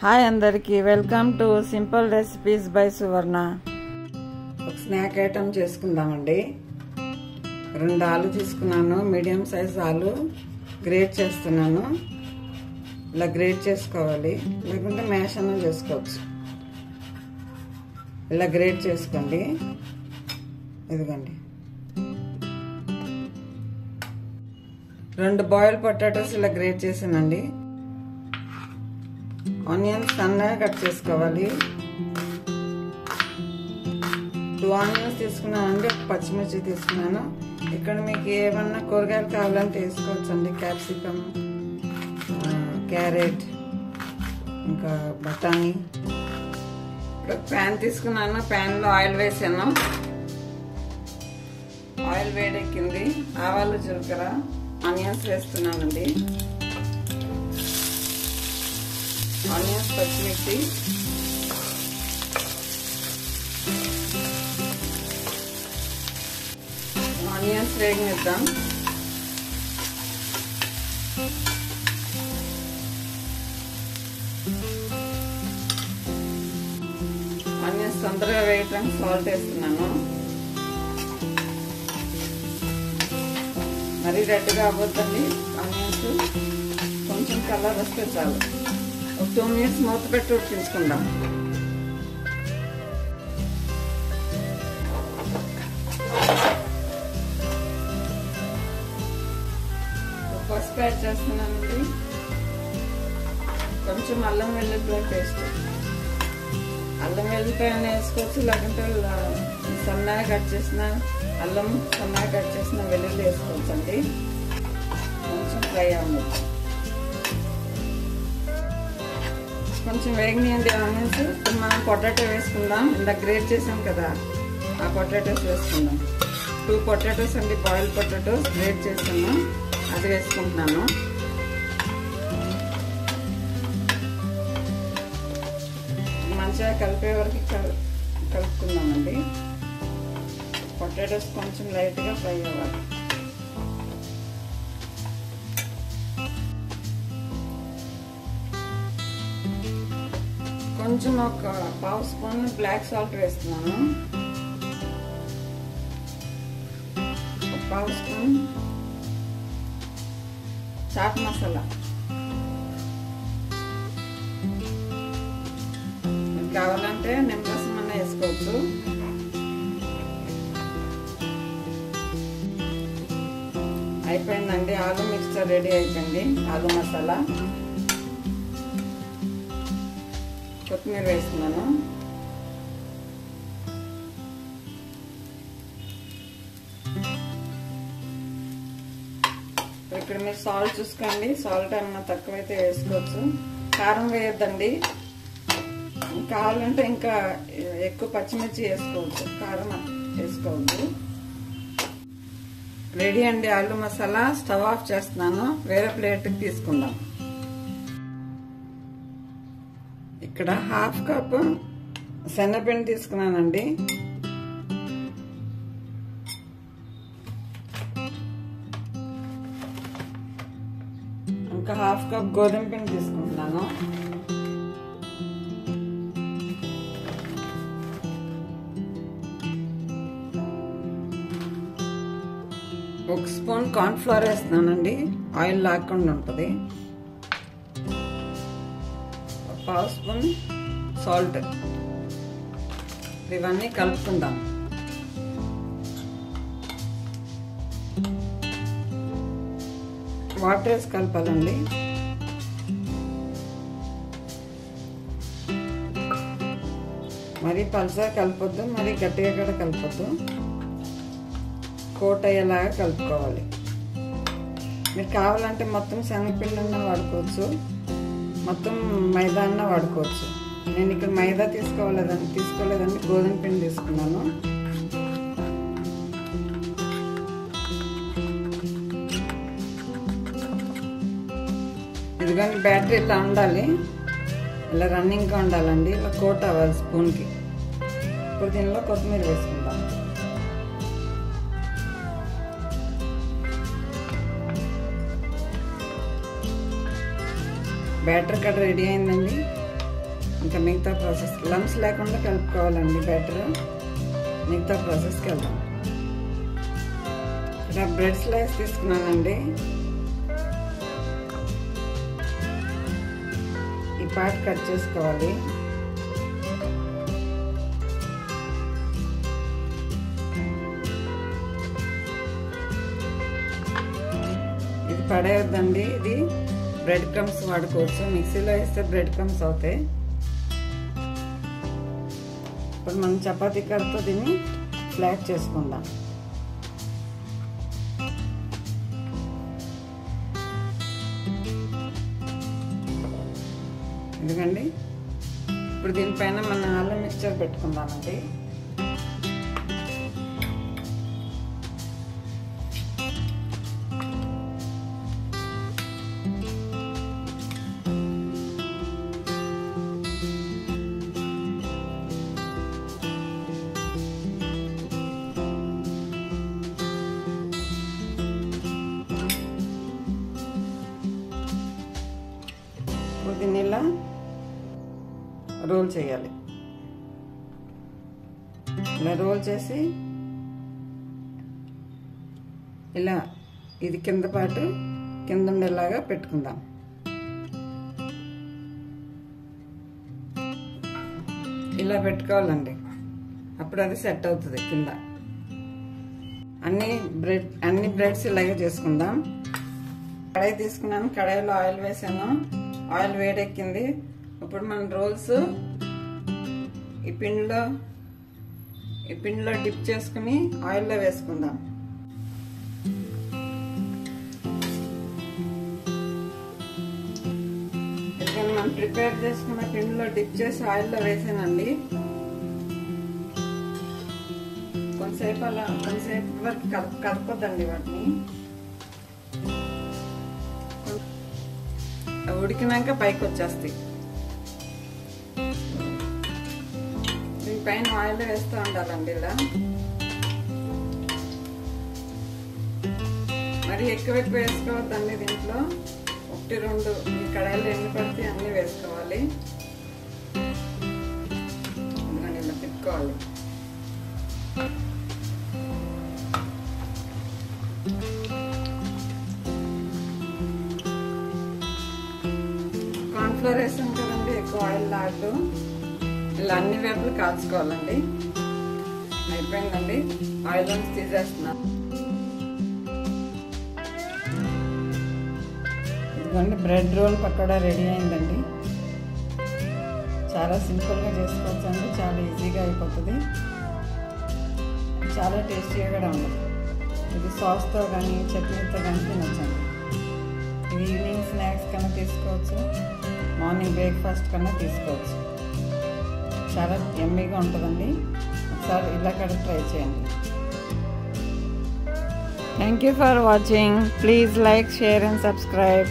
Hi అందరికీ welcome to simple recipes by Suvarna. ఒక snack item చేసుకుందామండి. 2 ఆలు తీసుకున్నాను, మీడియం సైజ్ ఆలు గ్రేట్ చేస్తున్నాను. ఇలా గ్రేట్ చేసుకోవాలి, లేకుంటే మ్యాష్ అన్న చేసుకోవచ్చు. ఇలా గ్రేట్ చేసుకోండి. ఇదిగోండి 2 బాయిల్ పొటాటోస్ ఇలా గ్రేట్ చేసానండి. ఆనియన్స్ సన్నగా కట్ చేసుకోవాలి. 2 ఆనియన్స్ తీసుకున్నానండి, ఒక పచ్చిమిర్చి తీసుకున్నాను. ఇక్కడ మీకు ఏమన్నా కూరగాయలు కావాలంటే వేసుకోవచ్చండి. క్యాప్సికమ్, క్యారెట్, ఇంకా బఠానీ. ఇప్పుడు ప్యాన్ తీసుకున్నాను, ప్యాన్లో ఆయిల్ వేసాను. ఆయిల్ వేడెక్కింది. ఆవాలు, జీలకర్ర, ఆనియన్స్ వేస్తున్నానండి. ఆనియన్స్, పచ్చిమిర్చి, ఆనియన్స్ వేగనిద్దాం. ఆనియన్స్ తొందరగా వేయటానికి సాల్ట్ వేస్తున్నాను. మరీ రెడ్గా అవ్వద్దండి ఆనియన్స్, కొంచెం కలర్ వస్తే చాలు. ఒక 2 మినిట్స్ మూత పెట్టి ఉడికించుకుందాం. పసుపు యాడ్ చేస్తున్నానండి. కొంచెం అల్లం వెల్లుల్లిపాయ పేస్ట్. అల్లం వెల్లుల్లిపాయ వేసుకోవచ్చు, లేకుంటే సన్నగా కట్ చేసిన అల్లం, సన్నగా కట్ చేసిన వెల్లుల్లి వేసుకోవచ్చు అండి. కొంచెం ఫ్రై అవ్వచ్చు. కొంచెం వేగనియండి ఆనియన్స్. ఇప్పుడు మనం పొటాటో వేసుకుందాం. ఇందాక గ్రేట్ చేసాం కదా, ఆ పొటాటోస్ వేసుకుందాం. 2 పొటాటోస్ అండి, బాయిల్ పొటాటోస్ గ్రేట్ చేసాము, అది వేసుకుంటున్నాను. మంచిగా కలిపే వరకు కలుపుకుందామండి. పొటాటోస్ కొంచెం లైట్గా ఫ్రై అవ్వాలి. కొంచెం ఒక 1/2 స్పూన్ బ్లాక్ సాల్ట్ వేస్తున్నాను. 1/2 స్పూన్ చాట్ మసాలా. కావాలంటే నిమ్మరసం అన్న వేసుకోవచ్చు. అయిపోయిందండి, ఆలు మిక్స్చర్ రెడీ అయిపోయింది. ఆలు మసాలా, కొత్తిమీర వేస్తున్నాను. ఇక్కడ మీరు సాల్ట్ చూసుకోండి, సాల్ట్ ఏమన్నా తక్కువైతే వేసుకోవచ్చు. కారం వేయొద్దండి, కావాలంటే ఇంకా ఎక్కువ పచ్చిమిర్చి వేసుకోవచ్చు, కారం వేసుకోవద్దు. రెడీ అండి ఆలు మసాలా. స్టవ్ ఆఫ్ చేస్తున్నాను, వేరే ప్లేట్కి తీసుకుందాం. ఇక్కడ 1/2 కప్ శనగపిండి తీసుకున్నానండి. ఇంకా 1/2 కప్ గోధుమ పిండి తీసుకుంటున్నాను. ఒక స్పూన్ కార్న్ ఫ్లోర్ వేస్తున్నానండి, ఆయిల్ లాక్కుండా ఉంటుంది. 1/2 స్పూన్ సాల్ట్. ఇవన్నీ కలుపుకుందాం. వాటర్ వేసి కలపాలండి. మరీ పల్చగా కలపొద్దు, మరీ గట్టిగా కూడా కలపొద్దు. కోట్ అయ్యేలాగా కలుపుకోవాలి. మీరు కావాలంటే మొత్తం శనగపిండి అన్న వాడుకోవచ్చు, మొత్తం మైదా అన్న వాడుకోవచ్చు. నేను ఇక్కడ మైదా తీసుకోలేదండి, గోధుమ పిండి తీసుకున్నాను. ఇదిగోండి బ్యాటరీ ఇలా ఉండాలి, ఇలా రన్నింగ్గా ఉండాలండి. ఇలా కోట్ అవ్వాలి స్పూన్కి. ఇప్పుడు దీనిలో కొత్తిమీర వేసుకుందాం. బ్యాటర్ కట్ రెడీ అయిందండి. ఇంకా మిగతా ప్రాసెస్ లంప్స్ లేకుండా కలుపుకోవాలండి బ్యాటర్. మిగతా ప్రాసెస్కి వెళ్దాం. ఇక్కడ బ్రెడ్ స్లైస్ తీసుకున్నానండి. ఈ పార్ట్ కట్ చేసుకోవాలి. ఇది పడేయొద్దండి. ఇది బ్రెడ్ క్రమ్స్ వాడుకోవచ్చు. మిక్సీలో వేస్తే బ్రెడ్ క్రమ్స్ అవుతాయి. ఇప్పుడు మనం చపాతీ కర్రతో దీన్ని ఫ్లాట్ చేసుకుందాం. ఎందుకండి ఇప్పుడు దీనిపైన మన అల్లం మిక్చర్ పెట్టుకుందామండి. దీన్ని ఇలా రోల్ చేయాలి. ఇలా రోల్ చేసి ఇలా ఇది కింద పాటు కింద ఉండేలాగా పెట్టుకుందాం. ఇలా పెట్టుకోవాలండి. అప్పుడు అది సెట్ అవుతుంది కింద. అన్ని బ్రెడ్స్ ఇలాగే చేసుకుందాం. కడాయి తీసుకున్నాను. కడాయిలో ఆయిల్ వేసాను. ఆయిల్ వేడెక్కింది. ఇప్పుడు మనం రోల్స్ ఈ పిండిలో డిప్ చేసుకుని ఆయిల్లో వేసుకుందాం. ఇక్కడ మనం ప్రిపేర్ చేసుకున్న పిండిలో డిప్ చేసి ఆయిల్లో వేసానండి. కొంతసేపు వరకు కదపొద్దండి వాటిని. ఉడికినాక పైకి వచ్చేస్తాయి. దీనిపైన ఆయిల్ వేస్తూ ఉండాలండి. ఇలా మరి ఎక్కువ వేసుకోవద్దండి. దీంట్లో 1-2 ఈ కడాయిలు ఎన్ని పడితే అన్ని వేసుకోవాలి. ఇలా తిప్పుకోవాలి. కార్న్ఫ్లోర్ వేసాం కదండి, ఎక్కువ ఆయిల్ లాడు. ఇలా అన్ని వైపులు కాల్చుకోవాలండి. అయిపోయిందండి. ఆయిల్ నుంచి తీసేస్తున్నాను. ఇదిగోండి బ్రెడ్ రోల్ పకోడా రెడీ అయిందండి. చాలా సింపుల్గా చేసుకోవచ్చు అండి. చాలా ఈజీగా అయిపోతుంది. చాలా టేస్టీగా కూడా ఉంది. ఇది సాస్తో కానీ చట్నీతో కానీ తినొచ్చండి. ఇది ఈవినింగ్ స్నాక్స్ కన్నా తీసుకోవచ్చు. మార్నింగ్ బ్రేక్ఫాస్ట్ కన్నా తీసుకోవచ్చు. చాలా యమ్మీగా ఉంటుందండి. ఒకసారి ఇలా కూడా ట్రై చేయండి. Thank you for watching. Please like, share and subscribe.